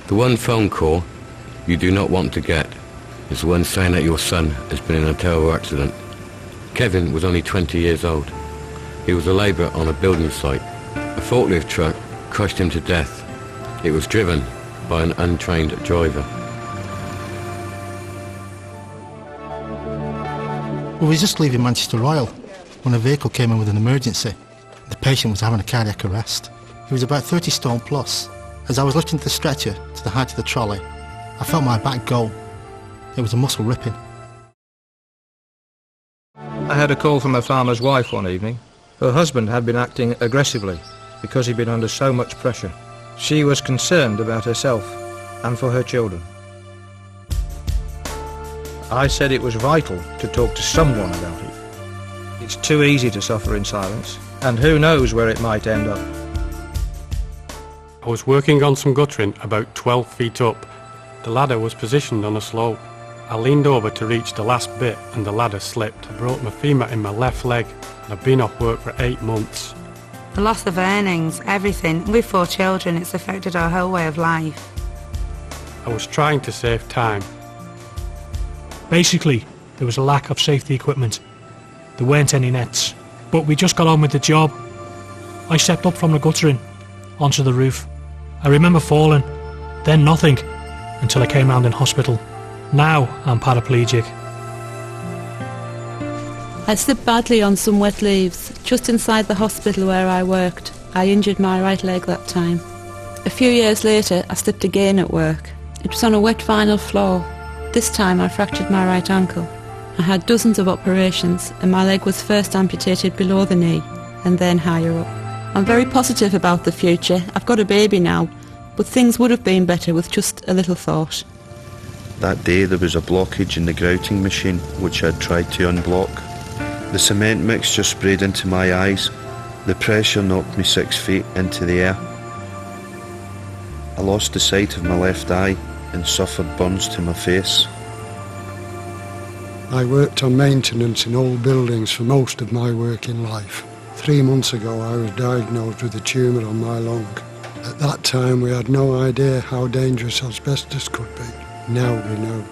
The one phone call you do not want to get is the one saying that your son has been in a terrible accident. Kevin was only 20 years old. He was a labourer on a building site. A forklift truck crushed him to death. It was driven by an untrained driver. We were just leaving Manchester Royal when a vehicle came in with an emergency. The patient was having a cardiac arrest. He was about 30 stone plus. As I was lifting the stretcher to the height of the trolley, I felt my back go. It was a muscle ripping. I had a call from a farmer's wife one evening. Her husband had been acting aggressively because he'd been under so much pressure. She was concerned about herself and for her children. I said it was vital to talk to someone about it. It's too easy to suffer in silence, and who knows where it might end up. I was working on some guttering about 12 feet up. The ladder was positioned on a slope. I leaned over to reach the last bit and the ladder slipped. I broke my femur in my left leg and I've been off work for 8 months. The loss of earnings, everything. With 4 children, it's affected our whole way of life. I was trying to save time. Basically, there was a lack of safety equipment. There weren't any nets. But we just got on with the job. I stepped up from the guttering onto the roof. I remember falling, then nothing, until I came round in hospital. Now I'm paraplegic. I slipped badly on some wet leaves, just inside the hospital where I worked. I injured my right leg that time. A few years later, I slipped again at work. It was on a wet vinyl floor. This time I fractured my right ankle. I had dozens of operations and my leg was first amputated below the knee and then higher up. I'm very positive about the future. I've got a baby now, but things would have been better with just a little thought. That day there was a blockage in the grouting machine which I'd tried to unblock. The cement mixture sprayed into my eyes. The pressure knocked me 6 feet into the air. I lost the sight of my left eye and suffered burns to my face. I worked on maintenance in old buildings for most of my working life. 3 months ago I was diagnosed with a tumour on my lung. At that time we had no idea how dangerous asbestos could be. Now we know.